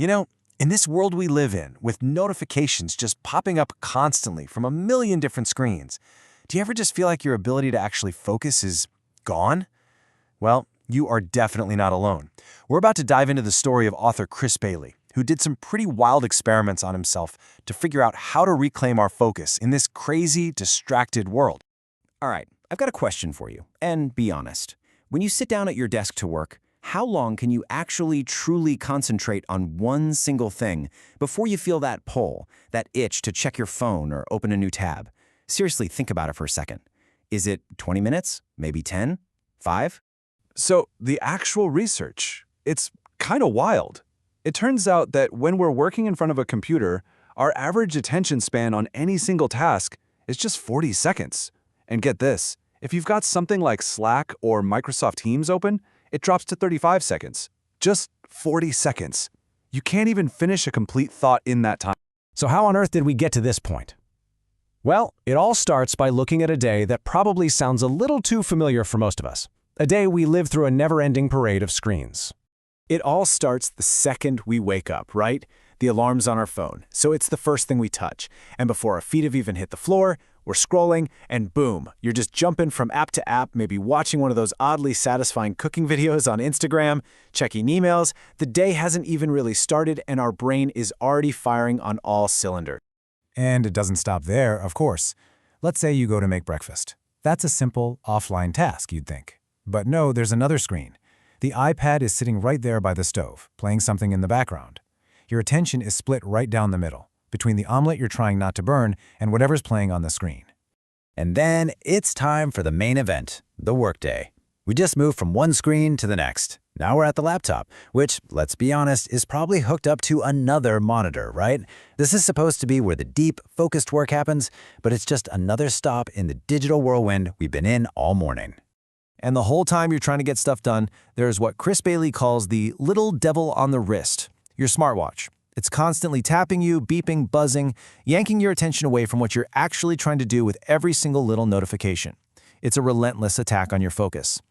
You know, in this world we live in, with notifications just popping up constantly from a million different screens, do you ever just feel like your ability to actually focus is gone? Well, you are definitely not alone. We're about to dive into the story of author Chris Bailey, who did some pretty wild experiments on himself to figure out how to reclaim our focus in this crazy, distracted world. All right, I've got a question for you, and be honest. When you sit down at your desk to work, how long can you actually truly concentrate on one single thing before you feel that pull, that itch to check your phone or open a new tab? Seriously, think about it for a second. Is it 20 minutes? Maybe 10? 5? So the actual research, it's kind of wild. It turns out that when we're working in front of a computer, our average attention span on any single task is just 40 seconds. And get this, if you've got something like Slack or Microsoft Teams open, it drops to 35 seconds. Just 40 seconds. You can't even finish a complete thought in that time. So how on earth did we get to this point? Well, it all starts by looking at a day that probably sounds a little too familiar for most of us. A day we live through a never-ending parade of screens. It all starts the second we wake up, right? The alarm's on our phone, so it's the first thing we touch. And before our feet have even hit the floor, we're scrolling, and boom, you're just jumping from app to app, maybe watching one of those oddly satisfying cooking videos on Instagram, checking emails. The day hasn't even really started, and our brain is already firing on all cylinders. And it doesn't stop there, of course. Let's say you go to make breakfast. That's a simple, offline task, you'd think. But no, there's another screen. The iPad is sitting right there by the stove, playing something in the background. Your attention is split right down the middle, between the omelet you're trying not to burn and whatever's playing on the screen. And then it's time for the main event, the workday. We just moved from one screen to the next. Now we're at the laptop, which, let's be honest, is probably hooked up to another monitor, right? This is supposed to be where the deep, focused work happens, but it's just another stop in the digital whirlwind we've been in all morning. And the whole time you're trying to get stuff done, there's what Chris Bailey calls the little devil on the wrist, your smartwatch. It's constantly tapping you, beeping, buzzing, yanking your attention away from what you're actually trying to do with every single little notification. It's a relentless attack on your focus.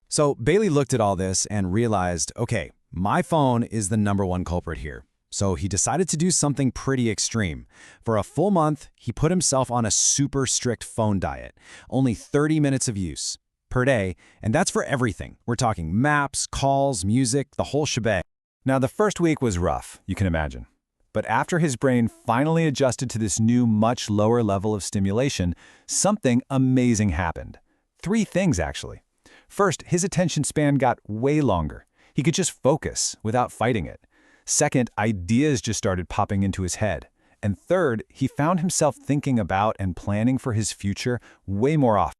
So Bailey looked at all this and realized, okay, my phone is the #1 culprit here. So he decided to do something pretty extreme. For a full month, he put himself on a super strict phone diet, only 30 minutes of use per day, and that's for everything. We're talking maps, calls, music, the whole shebang. Now, the first week was rough, you can imagine. But after his brain finally adjusted to this new, much lower level of stimulation, something amazing happened. 3 things, actually. First, his attention span got way longer. He could just focus without fighting it. Second, ideas just started popping into his head. And third, he found himself thinking about and planning for his future way more often.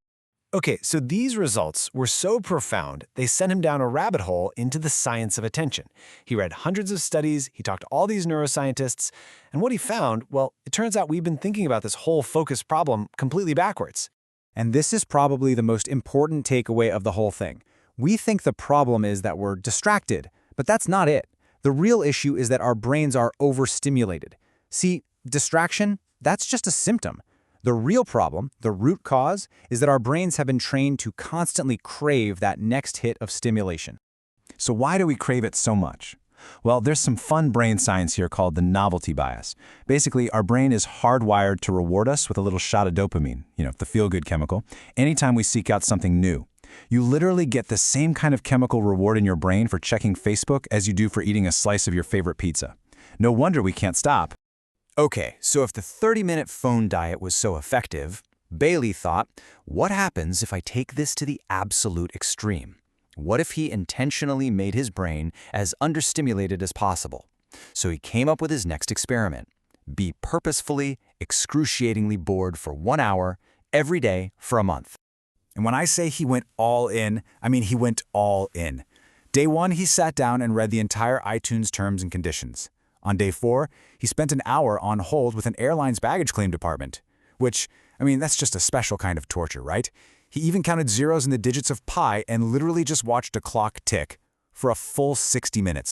Okay, so these results were so profound, they sent him down a rabbit hole into the science of attention. He read hundreds of studies, he talked to all these neuroscientists, and what he found, well, it turns out we've been thinking about this whole focus problem completely backwards. And this is probably the most important takeaway of the whole thing. We think the problem is that we're distracted, but that's not it. The real issue is that our brains are overstimulated. See, distraction, that's just a symptom. The real problem, the root cause, is that our brains have been trained to constantly crave that next hit of stimulation. So why do we crave it so much? Well, there's some fun brain science here called the novelty bias. Basically, our brain is hardwired to reward us with a little shot of dopamine, the feel-good chemical, anytime we seek out something new. You literally get the same kind of chemical reward in your brain for checking Facebook as you do for eating a slice of your favorite pizza. No wonder we can't stop. Okay, so if the 30-minute phone diet was so effective, Bailey thought, what happens if I take this to the absolute extreme? What if he intentionally made his brain as understimulated as possible? So he came up with his next experiment. Be purposefully, excruciatingly bored for 1 hour every day for a month. And when I say he went all in, I mean he went all in. Day 1, he sat down and read the entire iTunes terms and conditions. On day 4, he spent an hour on hold with an airline's baggage claim department, which, that's just a special kind of torture, right? He even counted zeros in the digits of pi and literally just watched a clock tick for a full 60 minutes.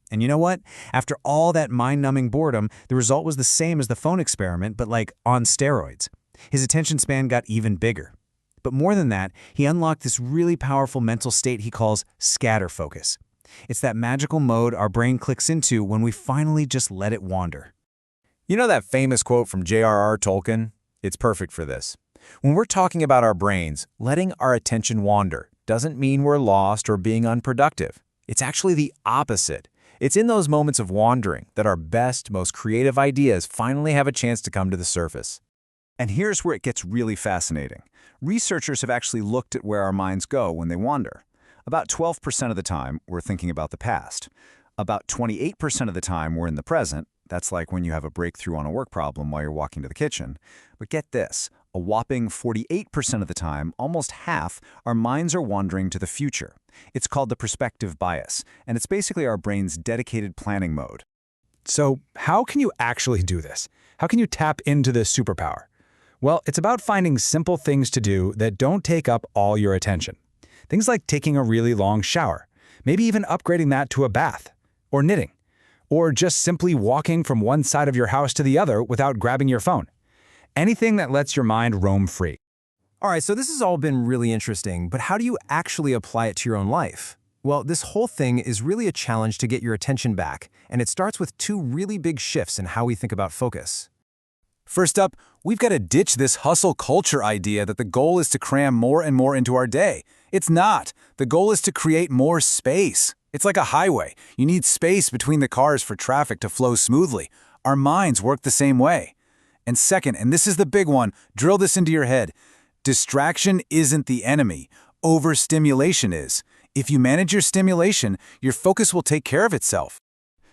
And you know what? After all that mind-numbing boredom, the result was the same as the phone experiment, but on steroids. His attention span got even bigger. But more than that, he unlocked this really powerful mental state he calls scatter focus. It's that magical mode our brain clicks into when we finally just let it wander. You know that famous quote from J.R.R. Tolkien? It's perfect for this. When we're talking about our brains, letting our attention wander doesn't mean we're lost or being unproductive. It's actually the opposite. It's in those moments of wandering that our best, most creative ideas finally have a chance to come to the surface. And here's where it gets really fascinating. Researchers have actually looked at where our minds go when they wander. About 12% of the time, we're thinking about the past. About 28% of the time, we're in the present. That's like when you have a breakthrough on a work problem while you're walking to the kitchen. But get this, a whopping 48% of the time, almost half, our minds are wandering to the future. It's called the perspective bias, and it's basically our brain's dedicated planning mode. So, how can you actually do this? How can you tap into this superpower? Well, it's about finding simple things to do that don't take up all your attention. Things like taking a really long shower, maybe even upgrading that to a bath, or knitting, or just simply walking from one side of your house to the other without grabbing your phone. Anything that lets your mind roam free. All right, so this has all been really interesting, but how do you actually apply it to your own life? Well, this whole thing is really a challenge to get your attention back, and it starts with two really big shifts in how we think about focus. First up, we've got to ditch this hustle culture idea that the goal is to cram more and more into our day. It's not. The goal is to create more space. It's like a highway. You need space between the cars for traffic to flow smoothly. Our minds work the same way. And second, and this is the big one, drill this into your head. Distraction isn't the enemy. Overstimulation is. If you manage your stimulation, your focus will take care of itself.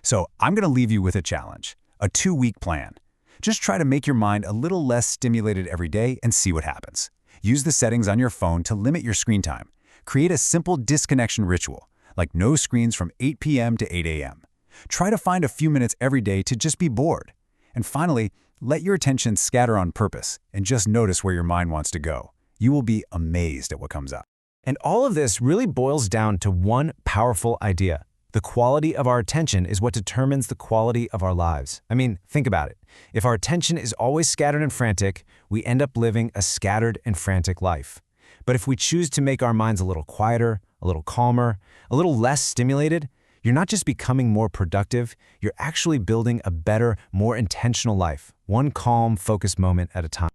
So I'm going to leave you with a challenge, a 2-week plan. Just try to make your mind a little less stimulated every day and see what happens. Use the settings on your phone to limit your screen time. Create a simple disconnection ritual, like no screens from 8 p.m. to 8 a.m. Try to find a few minutes every day to just be bored. And finally, let your attention scatter on purpose and just notice where your mind wants to go. You will be amazed at what comes up. And all of this really boils down to one powerful idea. The quality of our attention is what determines the quality of our lives. I mean, think about it. If our attention is always scattered and frantic, we end up living a scattered and frantic life. But if we choose to make our minds a little quieter, a little calmer, a little less stimulated, you're not just becoming more productive, you're actually building a better, more intentional life, one calm, focused moment at a time.